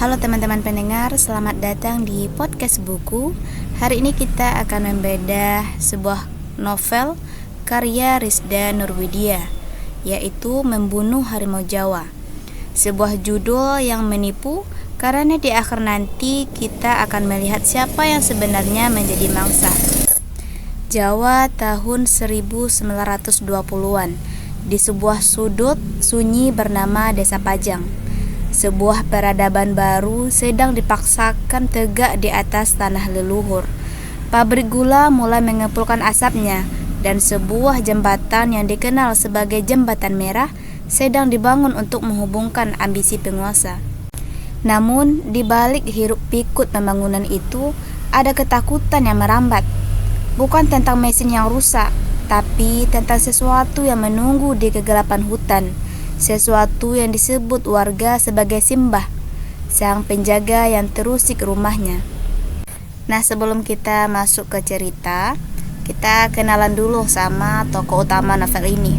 Halo teman-teman pendengar, selamat datang di podcast buku. Hari ini kita akan membedah sebuah novel karya Rizda Nurwidia, yaitu Membunuh Harimau Jawa. Sebuah judul yang menipu karena di akhir nanti kita akan melihat siapa yang sebenarnya menjadi mangsa. Jawa tahun 1920-an, di sebuah sudut sunyi bernama Desa Pajang. Sebuah peradaban baru sedang dipaksakan tegak di atas tanah leluhur. Pabrik gula mulai mengepulkan asapnya, dan sebuah jembatan yang dikenal sebagai Jembatan Merah sedang dibangun untuk menghubungkan ambisi penguasa. Namun, di balik hiruk pikuk pembangunan itu, ada ketakutan yang merambat. Bukan tentang mesin yang rusak, tapi tentang sesuatu yang menunggu di kegelapan hutan. Sesuatu yang disebut warga sebagai Simbah, sang penjaga yang terusik rumahnya. Nah, sebelum kita masuk ke cerita, kita kenalan dulu sama tokoh utama novel ini.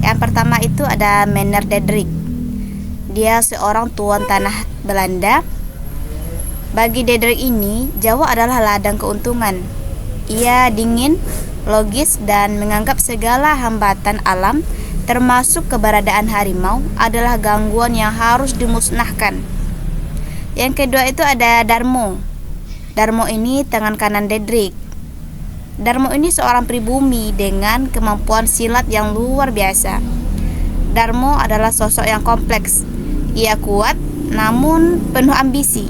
Yang pertama itu ada Meneer Dederik. Dia seorang tuan tanah Belanda. Bagi Dederik ini, Jawa adalah ladang keuntungan. Ia dingin, logis, dan menganggap segala hambatan alam termasuk keberadaan harimau adalah gangguan yang harus dimusnahkan. Yang kedua itu ada Darmo. Darmo ini tangan kanan Dederik. Darmo ini seorang pribumi dengan kemampuan silat yang luar biasa. Darmo adalah sosok yang kompleks. Ia kuat namun penuh ambisi.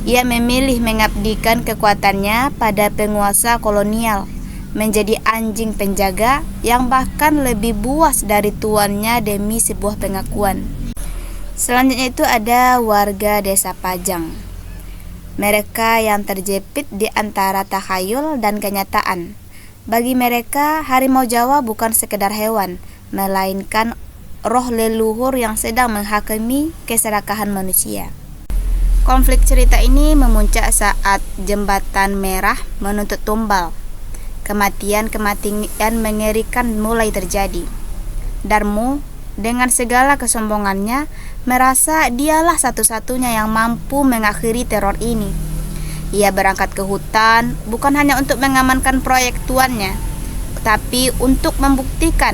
Ia memilih mengabdikan kekuatannya pada penguasa kolonial, menjadi anjing penjaga yang bahkan lebih buas dari tuannya demi sebuah pengakuan. Selanjutnya itu ada warga Desa Pajang. Mereka yang terjepit di antara takhayul dan kenyataan. Bagi mereka, harimau Jawa bukan sekedar hewan, melainkan roh leluhur yang sedang menghakimi keserakahan manusia. Konflik cerita ini memuncak saat Jembatan Merah menuntut tumbal. Kematian mengerikan mulai terjadi. Darmo dengan segala kesombongannya merasa dialah satu-satunya yang mampu mengakhiri teror ini. Ia berangkat ke hutan bukan hanya untuk mengamankan proyek tuannya, tapi untuk membuktikan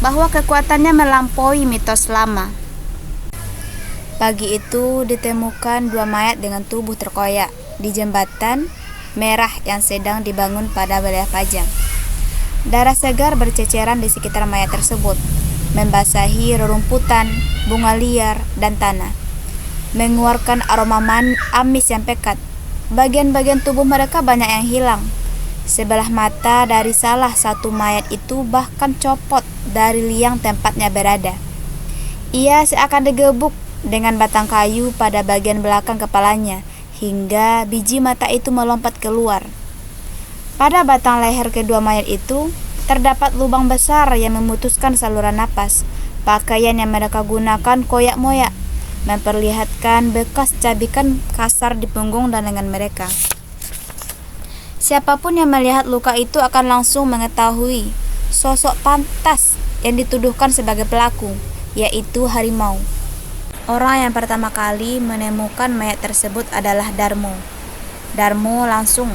bahwa kekuatannya melampaui mitos lama. Pagi itu ditemukan 2 mayat dengan tubuh terkoyak di Jembatan Merah yang sedang dibangun pada wilayah Pajang. Darah segar berceceran di sekitar mayat tersebut, membasahi rerumputan, bunga liar, dan tanah, mengeluarkan aroma amis yang pekat. Bagian-bagian tubuh mereka banyak yang hilang. Sebelah mata dari salah satu mayat itu bahkan copot dari liang tempatnya berada. Ia seakan digebuk dengan batang kayu pada bagian belakang kepalanya, hingga biji mata itu melompat keluar. Pada batang leher kedua mayat itu terdapat lubang besar yang memutuskan saluran napas. Pakaian yang mereka gunakan koyak-moyak, memperlihatkan bekas cabikan kasar di punggung dan lengan mereka. Siapapun yang melihat luka itu akan langsung mengetahui sosok pantas yang dituduhkan sebagai pelaku, yaitu harimau. Orang yang pertama kali menemukan mayat tersebut adalah Darmo. Darmo langsung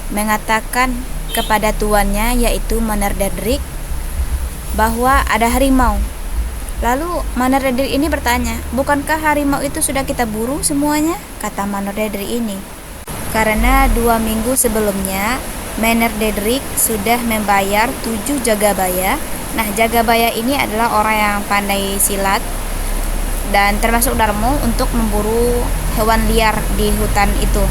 mengatakan kepada tuannya, yaitu Meneer Dederik, bahwa ada harimau. Lalu Meneer Dederik ini bertanya, "Bukankah harimau itu sudah kita buru semuanya?" kata Meneer Dederik ini. Karena 2 minggu sebelumnya Meneer Dederik sudah membayar 7 jagabaya. Nah, jagabaya ini adalah orang yang pandai silat dan termasuk Darmo untuk memburu hewan liar di hutan itu.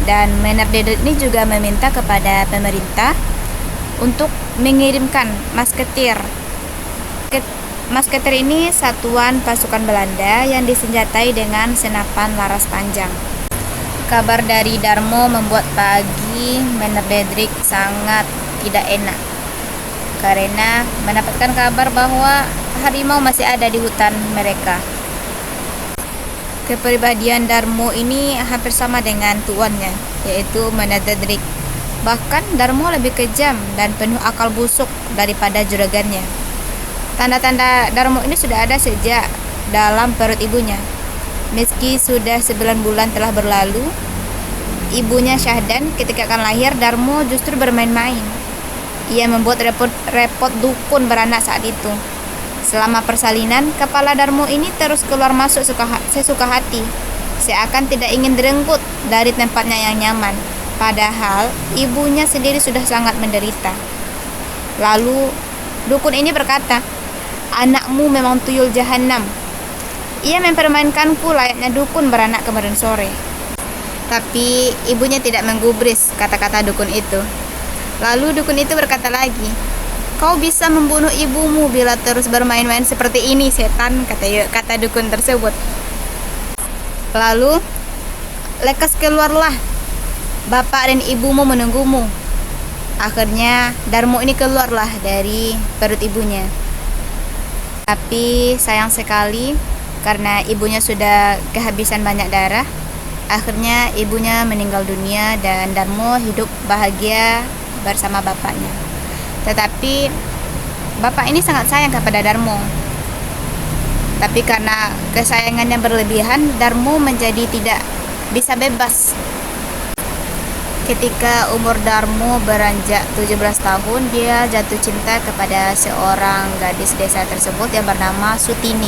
Dan Meneer Dederik ini juga meminta kepada pemerintah untuk mengirimkan masketir. Masketir ini satuan pasukan Belanda yang disenjatai dengan senapan laras panjang. Kabar dari Darmo membuat pagi Meneer Dederik sangat tidak enak, karena mendapatkan kabar bahwa harimau masih ada di hutan mereka. Kepribadian Darmo ini hampir sama dengan tuannya, yaitu Meneer Dederik. Bahkan Darmo lebih kejam dan penuh akal busuk daripada juragannya. Tanda-tanda Darmo ini sudah ada sejak dalam perut ibunya. Meski sudah 9 bulan telah berlalu, ibunya Syahdan ketika akan lahir, Darmo justru bermain-main. Ia membuat repot dukun beranak saat itu. Selama persalinan, kepala Darmo ini terus keluar masuk sesuka hati, seakan tidak ingin direnggut dari tempatnya yang nyaman. Padahal ibunya sendiri sudah sangat menderita. Lalu dukun ini berkata, "Anakmu memang tuyul jahanam. Ia mempermainkanku layaknya dukun beranak kemarin sore." Tapi ibunya tidak menggubris kata-kata dukun itu. Lalu dukun itu berkata lagi, "Kau bisa membunuh ibumu bila terus bermain-main seperti ini, setan," kata dukun tersebut. Lalu, "Lekas keluarlah, bapak dan ibumu menunggumu." Akhirnya Darmo ini keluarlah dari perut ibunya. Tapi sayang sekali, karena ibunya sudah kehabisan banyak darah, akhirnya ibunya meninggal dunia dan Darmo hidup bahagia bersama bapaknya. Tetapi bapak ini sangat sayang kepada Darmo. Tapi karena kesayangannya berlebihan, Darmo menjadi tidak bisa bebas. Ketika umur Darmo beranjak 17 tahun, dia jatuh cinta kepada seorang gadis desa tersebut yang bernama Sutini.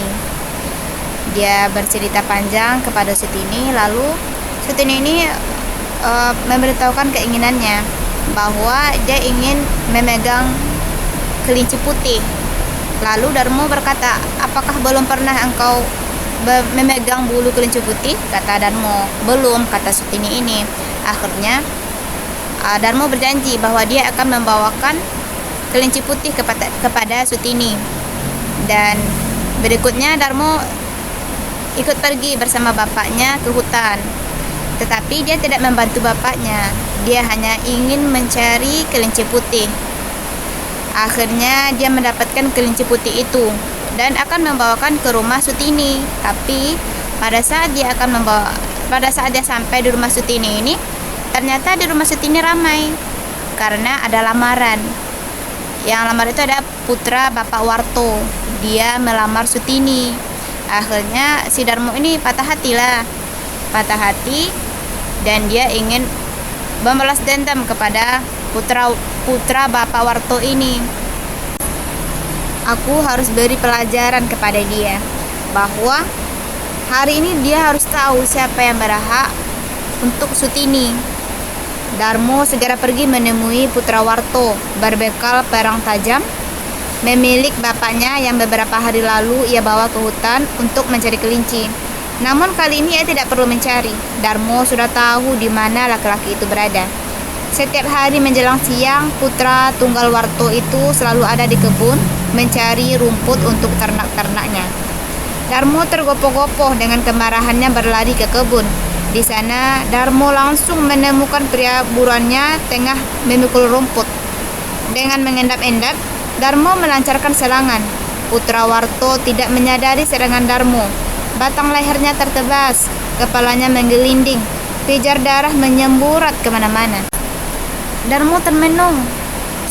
Dia bercerita panjang kepada Sutini, lalu Sutini ini memberitahukan keinginannya bahwa dia ingin memegang kelinci putih. Lalu Darmo berkata, "Apakah belum pernah engkau memegang bulu kelinci putih?" Kata Darmo, "Belum," kata Sutini ini. Akhirnya Darmo berjanji bahwa dia akan membawakan kelinci putih kepada Sutini. Dan berikutnya Darmo ikut pergi bersama bapaknya ke hutan. Tetapi dia tidak membantu bapaknya. Dia hanya ingin mencari kelinci putih. Akhirnya dia mendapatkan kelinci putih itu dan akan membawakan ke rumah Sutini. Tapi pada saat dia sampai di rumah Sutini ini, ternyata di rumah Sutini ramai karena ada lamaran. Yang lamar itu ada putra Bapak Warto. Dia melamar Sutini. Akhirnya si Darmo ini patah hati dan dia ingin membalas dendam kepada putra Bapak Warto ini. Aku harus beri pelajaran kepada dia bahwa hari ini dia harus tahu siapa yang berhak untuk Sutini. Darmo segera pergi menemui putra Warto berbekal perang tajam, memilik bapaknya yang beberapa hari lalu ia bawa ke hutan untuk mencari kelinci. Namun kali ini ia tidak perlu mencari. Darmo sudah tahu di mana laki-laki itu berada. Setiap hari menjelang siang, putra tunggal Warto itu selalu ada di kebun mencari rumput untuk ternak-ternaknya. Darmo tergopoh-gopoh dengan kemarahannya berlari ke kebun. Di sana, Darmo langsung menemukan pria buruannya tengah memikul rumput. Dengan mengendap-endap, Darmo melancarkan serangan. Putra Warto tidak menyadari serangan Darmo. Batang lehernya tertebas, kepalanya menggelinding, pijar darah menyemburat kemana-mana. Darmo termenung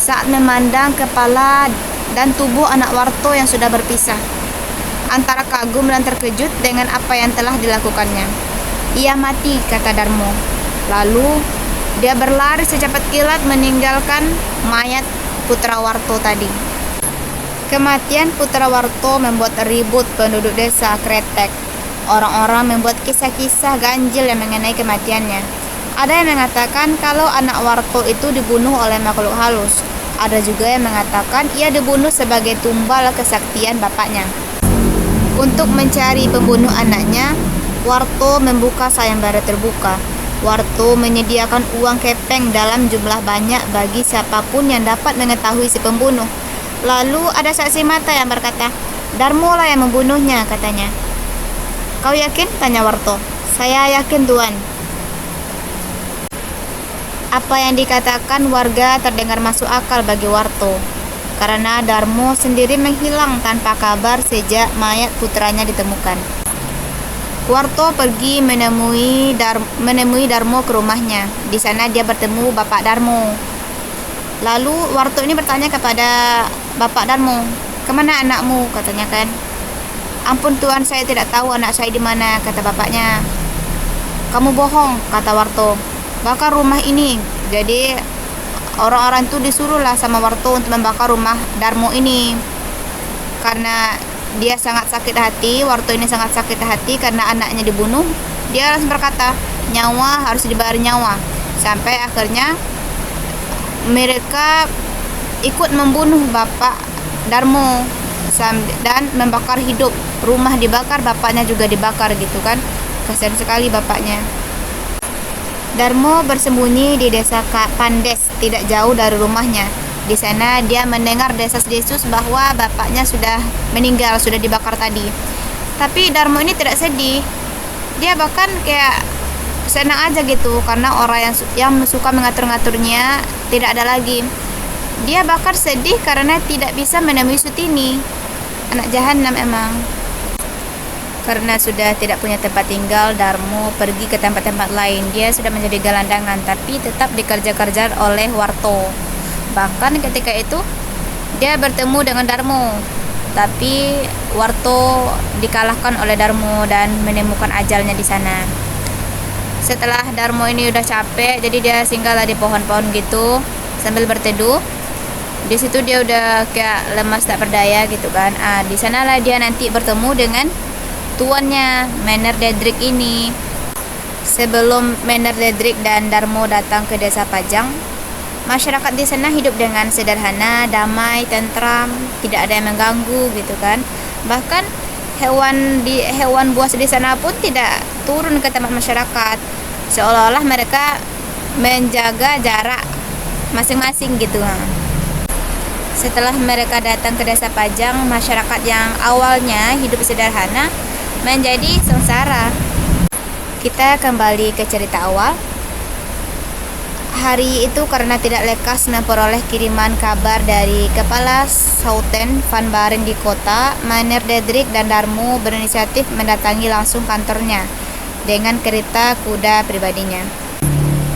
saat memandang kepala dan tubuh anak Warto yang sudah berpisah, antara kagum dan terkejut dengan apa yang telah dilakukannya. "Ia mati," kata Darmo. Lalu dia berlari secepat kilat meninggalkan mayat putra Warto tadi. Kematian putra Warto membuat ribut penduduk desa Kretek. Orang-orang membuat kisah-kisah ganjil yang mengenai kematiannya. Ada yang mengatakan kalau anak Warto itu dibunuh oleh makhluk halus. Ada juga yang mengatakan ia dibunuh sebagai tumbal kesaktian bapaknya. Untuk mencari pembunuh anaknya, Warto membuka sayembara terbuka. Warto menyediakan uang kepeng dalam jumlah banyak bagi siapapun yang dapat mengetahui si pembunuh. Lalu ada saksi mata yang berkata, "Darmo lah yang membunuhnya," katanya. "Kau yakin?" tanya Warto. "Saya yakin, Tuan." Apa yang dikatakan warga terdengar masuk akal bagi Warto, karena Darmo sendiri menghilang tanpa kabar sejak mayat putranya ditemukan. Warto pergi menemui Darmo ke rumahnya. Di sana dia bertemu Bapak Darmo. Lalu Warto ini bertanya kepada Bapak Darmo, "Kemana anakmu?" katanya kan. "Ampun Tuan, saya tidak tahu anak saya di mana," kata bapaknya. "Kamu bohong," kata Warto. "Bakar rumah ini." Jadi orang-orang itu disuruhlah sama Warto untuk membakar rumah Darmo ini. Karena dia sangat sakit hati, Warto ini sangat sakit hati karena anaknya dibunuh. Dia langsung berkata, nyawa harus dibayar nyawa. Sampai akhirnya mereka ikut membunuh bapak Darmo dan membakar hidup. Rumah dibakar, bapaknya juga dibakar gitu kan. Kasihan sekali bapaknya. Darmo bersembunyi di desa Pandes, tidak jauh dari rumahnya. Di sana dia mendengar desas-desus bahwa bapaknya sudah meninggal, sudah dibakar tadi. Tapi Darmo ini tidak sedih. Dia bahkan kayak senang aja gitu, karena orang yang suka mengatur-ngaturnya tidak ada lagi. Dia bahkan sedih karena tidak bisa menemui Sutini. Anak jahanam emang. Karena sudah tidak punya tempat tinggal, Darmo pergi ke tempat-tempat lain. Dia sudah menjadi gelandangan, tapi tetap dikerja-kerja oleh Warto. Bahkan ketika itu dia bertemu dengan Darmo, tapi Warto dikalahkan oleh Darmo dan menemukan ajalnya di sana. Setelah Darmo ini udah capek, jadi dia singgahlah di pohon-pohon gitu sambil berteduh. Di situ dia udah kayak lemas tak berdaya gitu kan. Di sanalah dia nanti bertemu dengan tuannya, Menerdedrik ini. Sebelum Menerdedrik dan Darmo datang ke desa Pajang, masyarakat di sana hidup dengan sederhana, damai, tentram, tidak ada yang mengganggu gitu kan. Bahkan hewan buas di sana pun tidak turun ke tempat masyarakat. Seolah-olah mereka menjaga jarak masing-masing gitu. Setelah mereka datang ke desa Pajang, masyarakat yang awalnya hidup sederhana menjadi sengsara. Kita kembali ke cerita awal. Hari itu karena tidak lekas memperoleh kiriman kabar dari kepala Souten Van Baren di kota, Menerdedrik dan Darmo berinisiatif mendatangi langsung kantornya dengan kereta kuda pribadinya.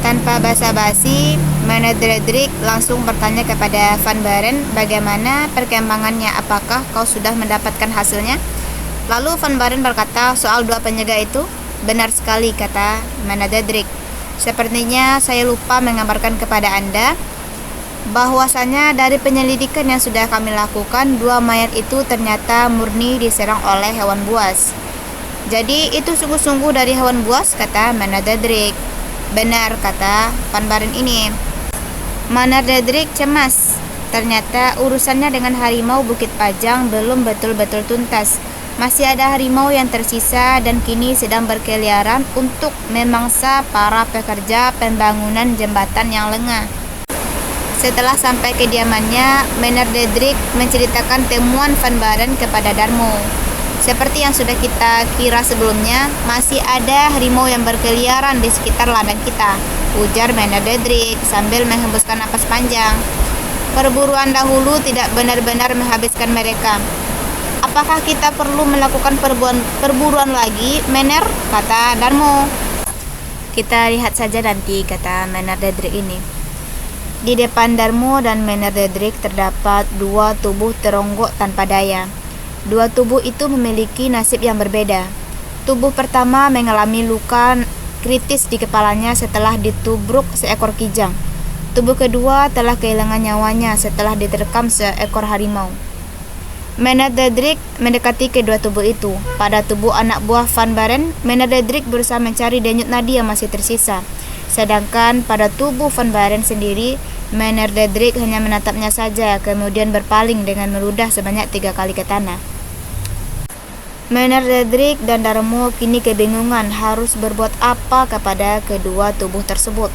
Tanpa basa-basi, Menerdedrik langsung bertanya kepada Van Baren bagaimana perkembangannya, apakah kau sudah mendapatkan hasilnya? Lalu Van Baren berkata, soal 2 penjaga itu, benar sekali, kata Menerdedrik. Sepertinya saya lupa mengabarkan kepada Anda bahwasanya dari penyelidikan yang sudah kami lakukan, 2 mayat itu ternyata murni diserang oleh hewan buas. Jadi itu sungguh-sungguh dari hewan buas, kata Menerdedrik. Benar, kata Van Baren ini. Menerdedrik cemas. Ternyata urusannya dengan harimau Bukit Pajang belum betul-betul tuntas. Masih ada harimau yang tersisa dan kini sedang berkeliaran untuk memangsa para pekerja pembangunan jembatan yang lengah. Setelah sampai kediamannya, Menerdedrik menceritakan temuan Van Baren kepada Darmo. Seperti yang sudah kita kira sebelumnya, masih ada harimau yang berkeliaran di sekitar ladang kita, ujar Menerdedrik sambil menghembuskan napas panjang. Perburuan dahulu tidak benar-benar menghabiskan mereka. Apakah kita perlu melakukan perburuan lagi, Mener? Kata Darmo. Kita lihat saja nanti, kata Menerdedrik ini. Di depan Darmo dan Menerdedrik terdapat 2 tubuh teronggok tanpa daya. 2 tubuh itu memiliki nasib yang berbeda. Tubuh pertama mengalami luka kritis di kepalanya setelah ditubruk seekor kijang. Tubuh kedua telah kehilangan nyawanya setelah diterkam seekor harimau. Menerdedrik mendekati kedua tubuh itu. Pada tubuh anak buah Van Baren, Menerdedrik berusaha mencari denyut nadi yang masih tersisa. Sedangkan pada tubuh Van Baren sendiri, Menerdedrik hanya menatapnya saja, kemudian berpaling dengan meludah sebanyak 3 kali ke tanah. Menerdedrik dan Darmo kini kebingungan harus berbuat apa kepada kedua tubuh tersebut.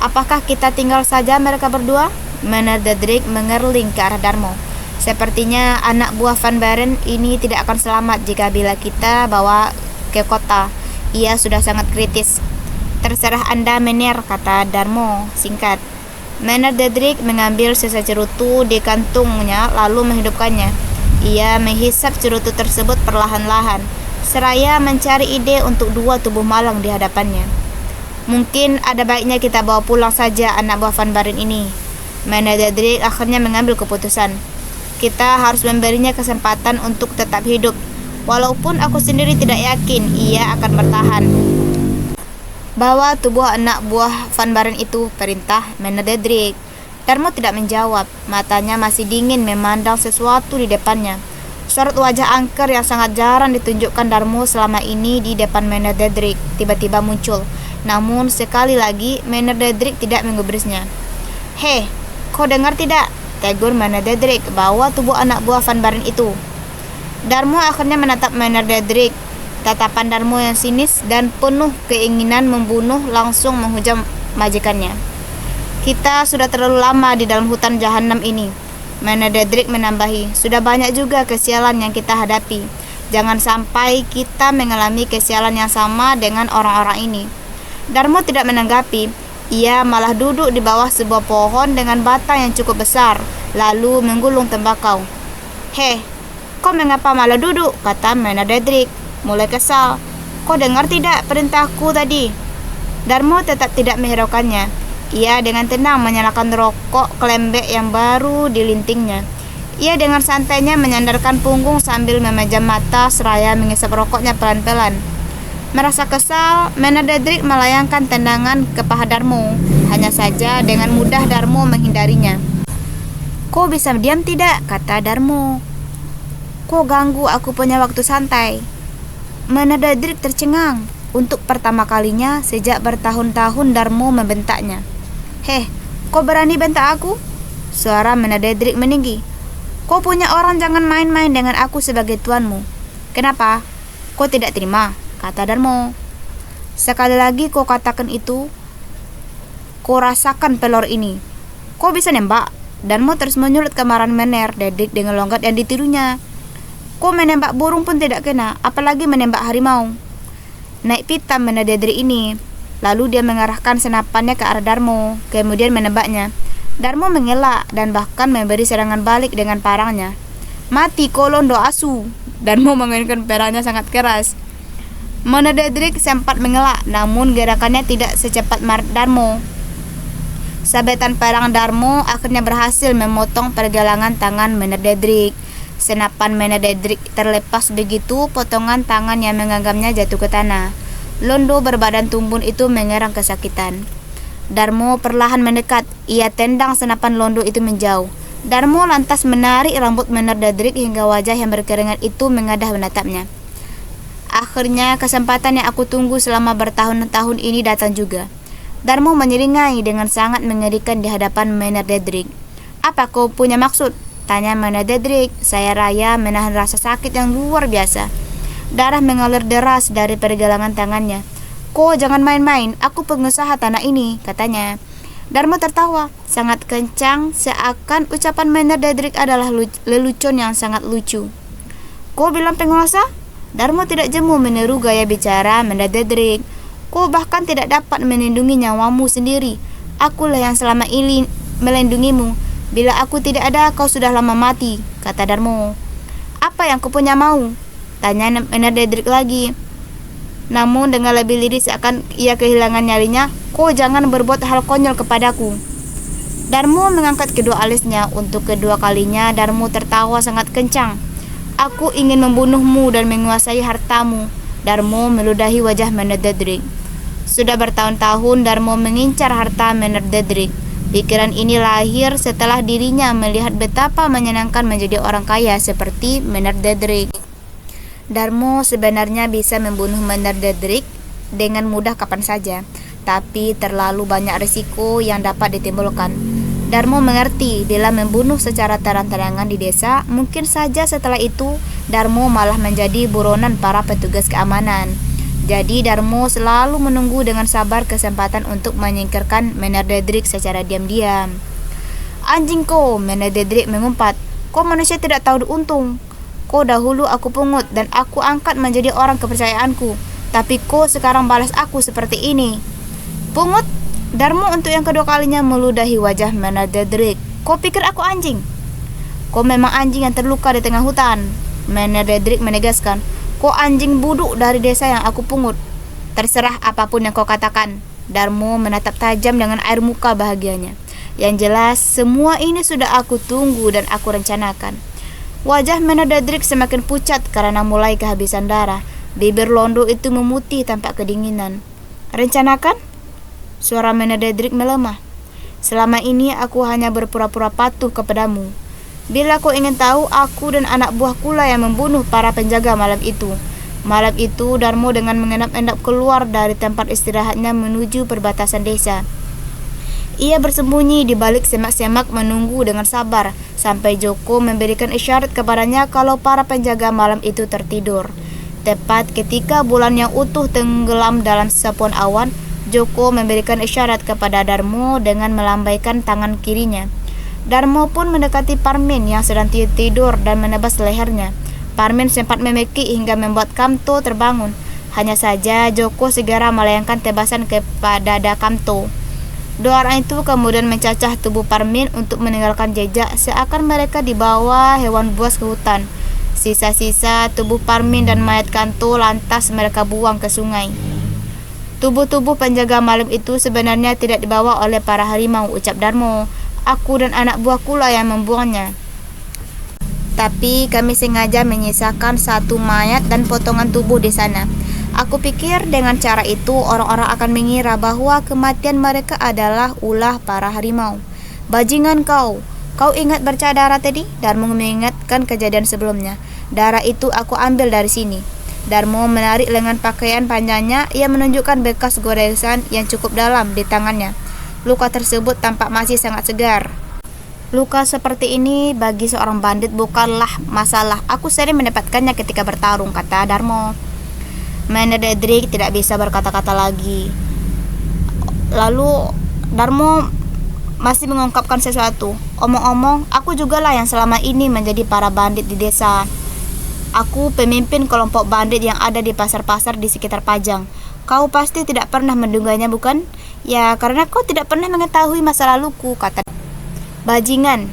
Apakah kita tinggal saja mereka berdua? Menerdedrik mengerling ke arah Darmo. Sepertinya anak buah Van Baren ini tidak akan selamat jika bila kita bawa ke kota. Ia sudah sangat kritis. Terserah Anda, Mener, kata Darmo singkat. Menerdedrik mengambil sisa cerutu di kantungnya lalu menghidupkannya. Ia menghisap cerutu tersebut perlahan-lahan, seraya mencari ide untuk 2 tubuh malang di hadapannya. Mungkin ada baiknya kita bawa pulang saja anak buah Van Baren ini. Menerdedrik akhirnya mengambil keputusan. Kita harus memberinya kesempatan untuk tetap hidup. Walaupun aku sendiri tidak yakin ia akan bertahan. Bawa tubuh anak buah Van Baren itu, perintah Menededrik. Darmo tidak menjawab, matanya masih dingin memandang sesuatu di depannya. Sorot wajah angker yang sangat jarang ditunjukkan Darmo selama ini di depan Menededrik tiba-tiba muncul. Namun sekali lagi Menededrik tidak menggubrisnya. "Hei, kau dengar tidak?" tegur Menededrik, "bawa tubuh anak buah Van Baren itu." Darmo akhirnya menatap Menededrik. Tatapan Darmo yang sinis dan penuh keinginan membunuh langsung menghujam majikannya. "Kita sudah terlalu lama di dalam hutan jahanam ini," Menededrik menambahi. "Sudah banyak juga kesialan yang kita hadapi. Jangan sampai kita mengalami kesialan yang sama dengan orang-orang ini." Darmo tidak menanggapi. Ia malah duduk di bawah sebuah pohon dengan batang yang cukup besar, lalu menggulung tembakau. "Hei, kau mengapa malah duduk?" kata Menededrik, mulai kesal. "Kau dengar tidak perintahku tadi?" Darmo tetap tidak menghiraukannya. Ia dengan tenang menyalakan rokok kelembek yang baru dilintingnya. Ia dengan santainya menyandarkan punggung sambil memejam mata seraya mengisap rokoknya pelan-pelan. Merasa kesal, Menededrik melayangkan tendangan ke paha Darmo. Hanya saja dengan mudah Darmo menghindarinya. "Kau bisa diam tidak?" kata Darmo. "Kau ganggu aku punya waktu santai." Menededrik tercengang. Untuk pertama kalinya sejak bertahun-tahun Darmo membentaknya. "Heh, kau berani bentak aku?" Suara Menededrik meninggi. "Kau punya orang jangan main-main dengan aku sebagai tuanmu." "Kenapa? Kau tidak terima?" kata Darmo. "Sekali lagi kau katakan itu, kau rasakan pelor ini." "Kau bisa nembak?" Darmo terus menyulut kemarahan Menededrik dengan logat yang ditirunya. "Kau menembak burung pun tidak kena, apalagi menembak harimau." Naik pitam Menededrik ini. Lalu dia mengarahkan senapannya ke arah Darmo, kemudian menembaknya. Darmo mengelak dan bahkan memberi serangan balik dengan parangnya. "Mati kau londo asu!" Darmo mengenakan parangnya sangat keras. Menededrik sempat mengelak, namun gerakannya tidak secepat Darmo. Sabetan parang Darmo akhirnya berhasil memotong pergelangan tangan Menededrik. Senapan Menededrik terlepas begitu potongan tangan yang menggenggamnya jatuh ke tanah. Londo berbadan tumbun itu mengerang kesakitan. Darmo perlahan mendekat. Ia tendang senapan Londo itu menjauh. Darmo lantas menarik rambut Menededrik hingga wajah yang berkeringat itu mengadah menatapnya. Akhirnya kesempatan yang aku tunggu selama bertahun-tahun ini datang juga. Darmo menyeringai dengan sangat mengerikan di hadapan Menededrik. "Apa kau punya maksud?" tanya Menededrik. Saya raya menahan rasa sakit yang luar biasa. Darah mengalir deras dari pergelangan tangannya. "Kau jangan main-main, aku pengusaha tanah ini," katanya. Darmo tertawa sangat kencang, seakan ucapan Menededrik adalah lelucon yang sangat lucu. "Kau bilang penguasa?" Darmo tidak jemu meniru gaya bicara Menededrik. "Kau bahkan tidak dapat melindungi nyawamu sendiri. Akulah yang selama ini melindungimu. Bila aku tidak ada, kau sudah lama mati," kata Darmo. "Apa yang kau punya mau?" tanya Menededrik lagi. Namun dengan lebih lirih seakan ia kehilangan nyalinya. "Kau jangan berbuat hal konyol kepadaku." Darmo mengangkat kedua alisnya. Untuk kedua kalinya Darmo tertawa sangat kencang. "Aku ingin membunuhmu dan menguasai hartamu." Darmo meludahi wajah Menededrik. Sudah bertahun-tahun Darmo mengincar harta Menededrik. Pikiran ini lahir setelah dirinya melihat betapa menyenangkan menjadi orang kaya seperti Menededrik. Darmo sebenarnya bisa membunuh Menededrik dengan mudah kapan saja, tapi terlalu banyak risiko yang dapat ditimbulkan. Darmo mengerti bila membunuh secara terang-terangan di desa, mungkin saja setelah itu Darmo malah menjadi buronan para petugas keamanan. Jadi Darmo selalu menunggu dengan sabar kesempatan untuk menyingkirkan Menededrik secara diam-diam. "Anjing kau!" Menededrik mengumpat. "Kau manusia tidak tahu untung. Kau dahulu aku pungut dan aku angkat menjadi orang kepercayaanku, tapi kau sekarang balas aku seperti ini." "Pungut?" Darmo untuk yang kedua kalinya meludahi wajah Menededrik. "Kau pikir aku anjing?" "Kau memang anjing yang terluka di tengah hutan," Menededrik menegaskan. "Kau anjing buduk dari desa yang aku pungut." "Terserah apapun yang kau katakan." Darmo menatap tajam dengan air muka bahagianya. "Yang jelas semua ini sudah aku tunggu dan aku rencanakan." Wajah Menededrik semakin pucat karena mulai kehabisan darah. Bibir Londo itu memutih tanpa kedinginan. Rencanakan? Suara Menededrik melemah. Selama ini aku hanya berpura-pura patuh kepadamu. Bila kau ingin tahu, aku dan anak buahku lah yang membunuh para penjaga malam itu. Malam itu Darmo dengan mengendap-endap keluar dari tempat istirahatnya menuju perbatasan desa. Ia bersembunyi di balik semak-semak menunggu dengan sabar sampai Joko memberikan isyarat kepadanya kalau para penjaga malam itu tertidur. Tepat ketika bulan yang utuh tenggelam dalam sesapuan awan, Joko memberikan isyarat kepada Darmo dengan melambaikan tangan kirinya. Darmo pun mendekati Parmin yang sedang tidur dan menebas lehernya. Parmin sempat memekik hingga membuat Kamto terbangun. Hanya saja Joko segera melayangkan tebasan kepada dada Kamto. Dua orang itu kemudian mencacah tubuh Parmin untuk meninggalkan jejak seakan mereka dibawa hewan buas ke hutan. Sisa-sisa tubuh Parmin dan mayat Kamto lantas mereka buang ke sungai. Tubuh-tubuh penjaga malam itu sebenarnya tidak dibawa oleh para harimau, ucap Darmo. Aku dan anak buahku lah yang membuangnya. Tapi kami sengaja menyisakan satu mayat dan potongan tubuh di sana. Aku pikir dengan cara itu orang-orang akan mengira bahwa kematian mereka adalah ulah para harimau. Bajingan kau ingat bercak darah tadi? Darmo mengingatkan kejadian sebelumnya. Darah itu aku ambil dari sini. Darmo menarik lengan pakaian panjangnya. Ia menunjukkan bekas goresan yang cukup dalam di tangannya. Luka tersebut tampak masih sangat segar. Luka seperti ini bagi seorang bandit bukanlah masalah. Aku sering mendapatkannya ketika bertarung, kata Darmo. Menededrik tidak bisa berkata-kata lagi. Lalu Darmo masih mengungkapkan sesuatu. Omong-omong, aku jugalah yang selama ini menjadi para bandit di desa. Aku pemimpin kelompok bandit yang ada di pasar-pasar di sekitar Pajang. Kau pasti tidak pernah menduganya, bukan? Ya, karena kau tidak pernah mengetahui masa laluku, kata bajingan.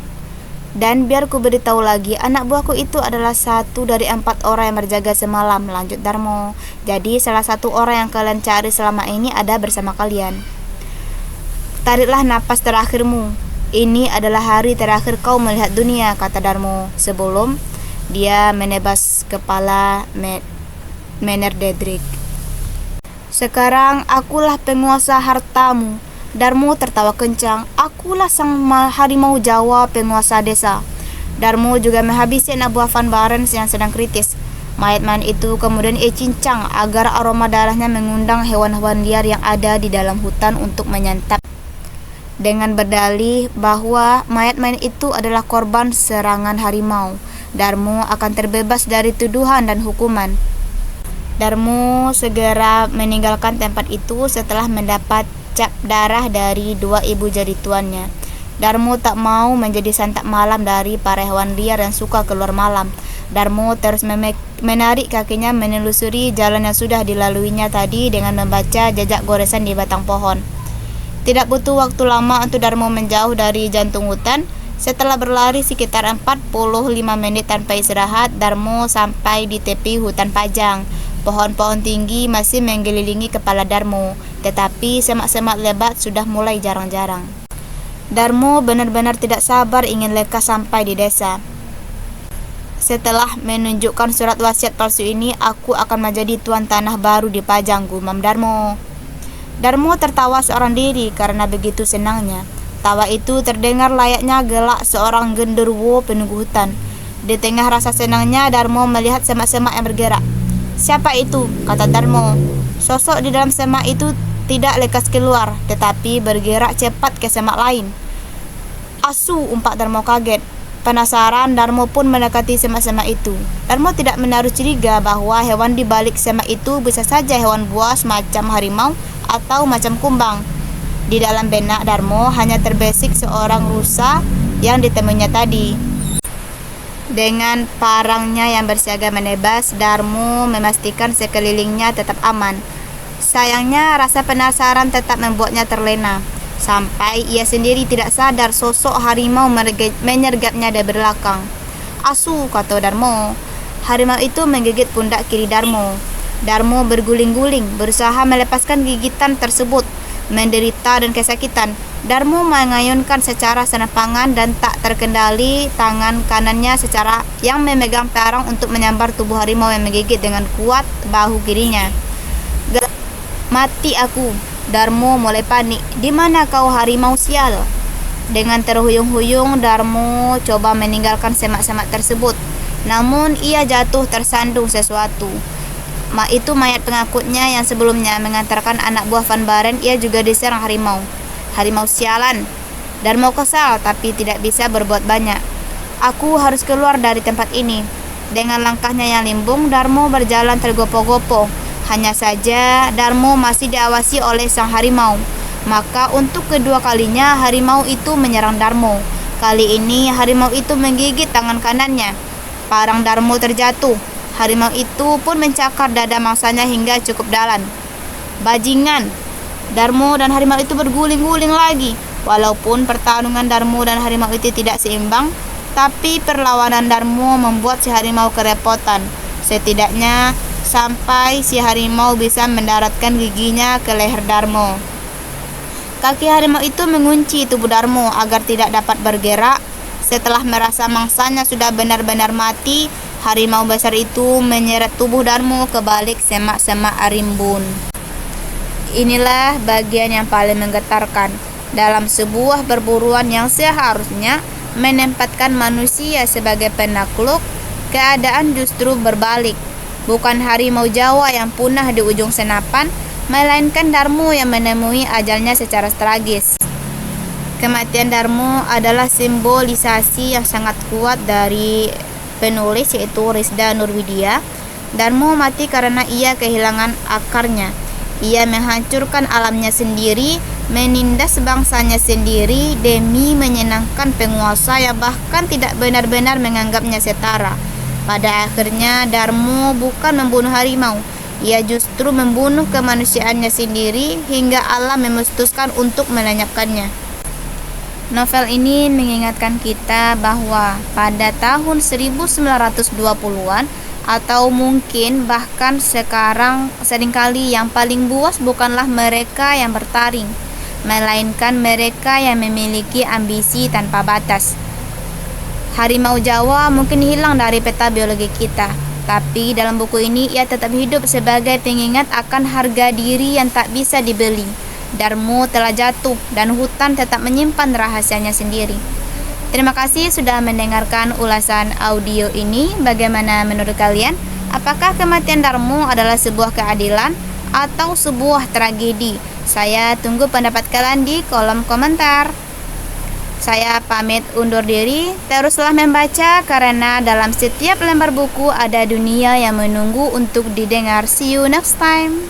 Dan biar ku beritahu lagi, anak buahku itu adalah satu dari 4 orang yang berjaga semalam, lanjut Darmo. Jadi salah satu orang yang kalian cari selama ini ada bersama kalian. Tariklah napas terakhirmu. Ini adalah hari terakhir kau melihat dunia, kata Darmo, sebelum dia menebas kepala Menededrik. Sekarang akulah penguasa hartamu. Darmo tertawa kencang. Akulah sang harimau Jawa, penguasa desa. Darmo juga menghabisi anak buah Van Barens yang sedang kritis. Mayat-mayat itu kemudian ia cincang agar aroma darahnya mengundang hewan-hewan liar yang ada di dalam hutan untuk menyantap. Dengan berdalih bahwa mayat-mayat itu adalah korban serangan harimau, Darmo akan terbebas dari tuduhan dan hukuman. Darmo segera meninggalkan tempat itu setelah mendapat cap darah dari 2 ibu jari tuannya. Darmo tak mau menjadi santap malam dari para hewan liar yang suka keluar malam. Darmo terus menarik kakinya menelusuri jalan yang sudah dilaluinya tadi dengan membaca jejak goresan di batang pohon. Tidak butuh waktu lama untuk Darmo menjauh dari jantung hutan. Setelah berlari sekitar 45 menit tanpa istirahat, Darmo sampai di tepi hutan Pajang. Pohon-pohon tinggi masih mengelilingi kepala Darmo, tetapi semak-semak lebat sudah mulai jarang-jarang. Darmo benar-benar tidak sabar ingin lekas sampai di desa. Setelah menunjukkan surat wasiat palsu ini, aku akan menjadi tuan tanah baru di Pajang, gumam Darmo. Darmo tertawa seorang diri karena begitu senangnya. Tawa itu terdengar layaknya gelak seorang genderuwo penunggu hutan. Di tengah rasa senangnya, Darmo melihat semak-semak yang bergerak. Siapa itu? Kata Darmo. Sosok di dalam semak itu tidak lekas keluar, tetapi bergerak cepat ke semak lain. Asu, umpat Darmo kaget. Penasaran, Darmo pun mendekati semak-semak itu. Darmo tidak menaruh curiga bahwa hewan di balik semak itu bisa saja hewan buas macam harimau atau macam kumbang. Di dalam benak Darmo hanya terbesik seorang rusa yang ditemuinya tadi. Dengan parangnya yang bersiaga menebas, Darmo memastikan sekelilingnya tetap aman. Sayangnya rasa penasaran tetap membuatnya terlena, sampai ia sendiri tidak sadar sosok harimau menyergapnya dari belakang. Asu, kata Darmo. Harimau itu menggigit pundak kiri Darmo. Darmo berguling-guling, berusaha melepaskan gigitan tersebut. menderita dan kesakitan. Darmo mengayunkan secara senapangan dan tak terkendali tangan kanannya secara yang memegang parang untuk menyambar tubuh harimau yang menggigit dengan kuat bahu kirinya. Mati aku. Darmo mulai panik. Di mana kau harimau sial? Dengan terhuyung-huyung, Darmo coba meninggalkan semak-semak tersebut. Namun ia jatuh tersandung sesuatu. Itu mayat pengakutnya yang sebelumnya mengantarkan anak buah Van Baren. Ia juga diserang harimau. Harimau sialan. Darmo kesal tapi tidak bisa berbuat banyak. Aku harus keluar dari tempat ini. Dengan langkahnya yang limbung, Darmo berjalan tergopoh-gopoh. Hanya saja Darmo masih diawasi oleh sang harimau. Maka untuk kedua kalinya harimau itu menyerang Darmo. Kali ini harimau itu menggigit tangan kanannya. Parang Darmo terjatuh. Harimau itu pun mencakar dada mangsanya hingga cukup dalam. Bajingan! Darmo dan harimau itu berguling-guling lagi. Walaupun pertarungan Darmo dan harimau itu tidak seimbang, tapi perlawanan Darmo membuat si harimau kerepotan. Setidaknya sampai si harimau bisa mendaratkan giginya ke leher Darmo. Kaki harimau itu mengunci tubuh Darmo agar tidak dapat bergerak. Setelah merasa mangsanya sudah benar-benar mati, harimau besar itu menyeret tubuh Darmo ke balik semak-semak rimbun. Inilah bagian yang paling menggetarkan dalam sebuah perburuan yang seharusnya menempatkan manusia sebagai penakluk. Keadaan justru berbalik. Bukan harimau Jawa yang punah di ujung senapan, melainkan Darmo yang menemui ajalnya secara tragis. Kematian Darmo adalah simbolisasi yang sangat kuat dari penulis, yaitu Rizda Nurwidia. Darmo mati karena ia kehilangan akarnya. Ia menghancurkan alamnya sendiri, menindas bangsanya sendiri demi menyenangkan penguasa yang bahkan tidak benar-benar menganggapnya setara. Pada akhirnya Darmo bukan membunuh harimau, ia justru membunuh kemanusiaannya sendiri hingga alam memutuskan untuk melenyapkannya. Novel ini mengingatkan kita bahwa pada tahun 1920-an atau mungkin bahkan sekarang, seringkali yang paling buas bukanlah mereka yang bertaring, melainkan mereka yang memiliki ambisi tanpa batas. Harimau Jawa mungkin hilang dari peta biologi kita, tapi dalam buku ini ia tetap hidup sebagai pengingat akan harga diri yang tak bisa dibeli. Darmo telah jatuh dan hutan tetap menyimpan rahasianya sendiri. Terima kasih sudah mendengarkan ulasan audio ini. Bagaimana menurut kalian? Apakah kematian Darmo adalah sebuah keadilan atau sebuah tragedi? Saya tunggu pendapat kalian di kolom komentar. Saya pamit undur diri. Teruslah membaca karena dalam setiap lembar buku ada dunia yang menunggu untuk didengar. See you next time.